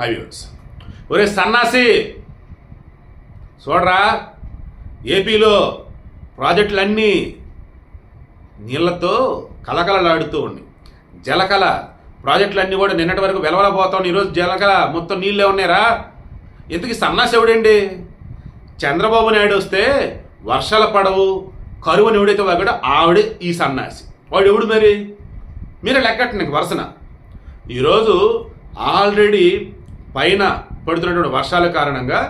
హైవ్యూర్స్. ఒరే సన్నాసి చూడరా, ఏపీలో ప్రాజెక్టులన్నీ నీళ్లతో కలకలలాడుతూ ఉన్నాయి. జలకళ ప్రాజెక్టులన్నీ కూడా నిన్నటి వరకు వెలవలపోతాం, ఈరోజు జలకళ మొత్తం నీళ్ళే ఉన్నాయిరా. ఇంతకీ సన్నాసి ఎవడండి? చంద్రబాబు నాయుడు వస్తే వర్షాలు పడవు, కరువు అని ఎవడైతే వాడు ఆవిడే ఈ సన్నాసి. వాడు ఎవడు మరి? మీరే లెక్కట్టండి వరుసన. ఈరోజు ఆల్రెడీ పైన పడుతున్నటువంటి వర్షాల కారణంగా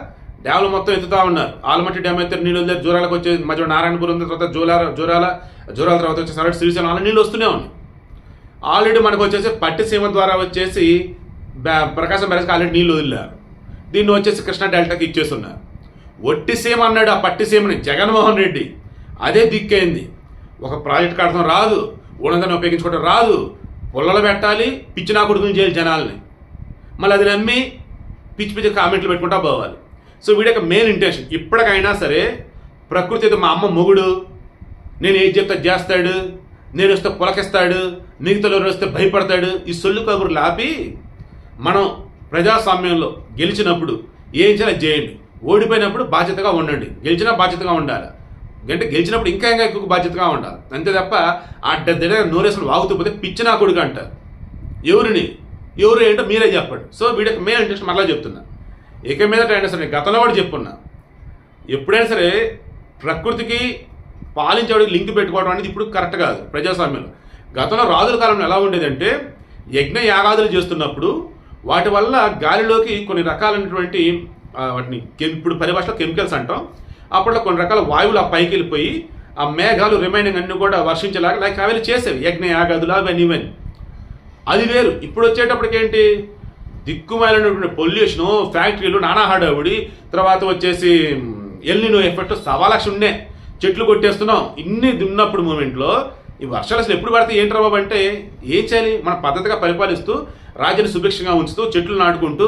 డ్యాములు మొత్తం ఎత్తుతూ ఉన్నారు. ఆలమట్టి డ్యామ్ అయితే నీళ్ళు వదిలేదు, జూరాలకు వచ్చే మధ్య నారాయణపురం తర్వాత జూరాల తర్వాత వచ్చేసి శ్రీశైలం అలా నీళ్ళు వస్తూనే ఉన్నాయి. ఆల్రెడీ మనకు వచ్చేసి పట్టిసీమ ద్వారా వచ్చేసి ప్రకాశం బ్యారేజ్కి ఆల్రెడీ నీళ్ళు వదిలేరు. దీన్ని వచ్చేసి కృష్ణా డెల్టాకి ఇచ్చేస్తున్నారు. ఒట్టిసీమ అన్నాడు ఆ పట్టిసీమని జగన్మోహన్ రెడ్డి. అదే దిక్కైంది. ఒక ప్రాజెక్ట్ కడతాం రాదు, ఉన్నదాన్ని ఉపయోగించుకోవడం రాదు, పుల్లలు పెట్టాలి, పిచ్చి నా కొడుకుని చేయాలి జనాల్ని. మళ్ళీ అది నమ్మి పిచ్చి పిచ్చి కామెంట్లు పెట్టుకుంటా పోవాలి. సో వీడికి మెయిన్ ఇంటెన్షన్ ఇప్పటికైనా సరే ప్రకృతి అయితే మా అమ్మ మొగుడు, నేను ఏది చెప్తే చేస్తాడు, నేను వస్తే పులకిస్తాడు, మిగతాలో వస్తే భయపడతాడు, ఈ సొల్లు కబుర్లు ఆపి మనం ప్రజాస్వామ్యంలో గెలిచినప్పుడు ఏం చేయాలి చేయండి, ఓడిపోయినప్పుడు బాధ్యతగా ఉండండి. గెలిచినా బాధ్యతగా ఉండాలి, అంటే గెలిచినప్పుడు ఇంకా ఎక్కువ బాధ్యతగా ఉండాలి. అంతే తప్ప అడ్డ నోరేసుకుని వాగుతూ పోతే పిచ్చి నా కొడుకు అంటారు. ఎవరు ఏంటో మీరే చెప్పండి. సో వీడికి మెయిన్ ఇంట్రెస్ట్ మరలా చెప్తున్నా. ఇక మీదట అయినా సరే గతంలో కూడా చెప్పున్నా, ఎప్పుడైనా సరే ప్రకృతికి పాలించేవాడికి లింక్ పెట్టుకోవడం అనేది ఇప్పుడు కరెక్ట్ కాదు ప్రజాస్వామ్యంలో. గతంలో రాజుల కాలంలో ఎలా ఉండేదంటే యజ్ఞ యాగాదులు చేస్తున్నప్పుడు వాటి వల్ల గాలిలోకి కొన్ని రకాలైనటువంటి వాటిని ఇప్పుడు పరిభాషలో కెమికల్స్ అంటాం, అప్పట్లో కొన్ని రకాల వాయువులు ఆ పైకి వెళ్ళిపోయి ఆ మేఘాలు రిమైనింగ్ అన్ని కూడా వర్షించేలాగా లైక్ అవి చేసేవి యజ్ఞ యాగాదులు అవన్నీ ఇవన్నీ. అది వేరు. ఇప్పుడు వచ్చేటప్పటికేంటి దిక్కుమాలినటువంటి పొల్యూషను, ఫ్యాక్టరీలు, నానా హడావుడి, తర్వాత వచ్చేసి ఎల్నినో ఎఫెక్ట్ 1,000,000 ఉండే చెట్లు కొట్టేస్తున్నాం. ఇన్ని ఉన్నప్పుడు మూమెంట్లో ఈ వర్షాలు అసలు ఎప్పుడు పడితే ఏంటి బాబు అంటే ఏం చేయాలి? మన పద్ధతిగా పరిపాలిస్తూ రాజ్యాన్ని సుభిక్షంగా ఉంచుతూ చెట్లు నాటుకుంటూ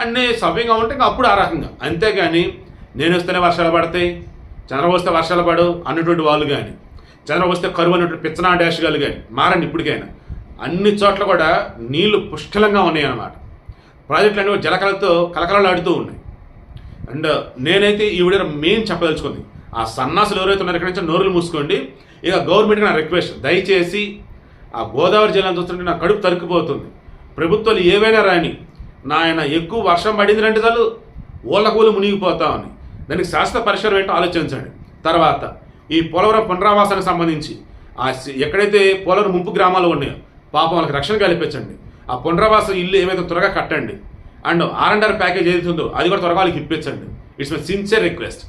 అన్నీ సవ్యంగా ఉంటే ఇంకా అప్పుడు ఆ రకంగా. అంతేగాని నేను వస్తేనే వర్షాలు పడతాయి, చంద్రబాబు వస్తే వర్షాలు పడవు అన్నటువంటి వాళ్ళు కానీ, చంద్రబాబు వస్తే కరువు అన్నటువంటి పిచ్చనా డాష్ గాలు కానీ మారండి. ఇప్పటికైనా అన్ని చోట్ల కూడా నీళ్లు పుష్కలంగా ఉన్నాయి అన్నమాట. ప్రాజెక్టులు అనేవి జలకళతో కలకలలాడుతూ ఉన్నాయి. అండ్ నేనైతే ఈ వీడియో మెయిన్ చెప్పదలుచుకుంది, ఆ సన్నాసులు ఎవరైతే ఉన్నారో ఇక్కడి నుంచి నోరులు మూసుకోండి. ఇక గవర్నమెంట్కి నా రిక్వెస్ట్, దయచేసి ఆ గోదావరి జిల్లాను చూస్తుంటే నా కడుపు తరుక్కుపోతుంది. ప్రభుత్వాలు ఏవైనా రాని నాయన ఎక్కువ వర్షం పడింది అంటే చాలు ఊళ్ళకూలు మునిగిపోతామని, దానికి శాశ్వత పరిష్కారం ఏంటో ఆలోచించండి. తర్వాత ఈ పోలవరం పునరావాసానికి సంబంధించి ఎక్కడైతే పోలవరం ముంపు గ్రామాలు ఉన్నాయో పాపం వాళ్ళకి రక్షణ కల్పించండి. ఆ పునరావాస ఇల్లు ఏమైతే త్వరగా కట్టండి. అండ్ R&R ప్యాకేజ్ ఏదైతుందో అది కూడా త్వరగా వాళ్ళకి ఇప్పించండి. It's my sincere request.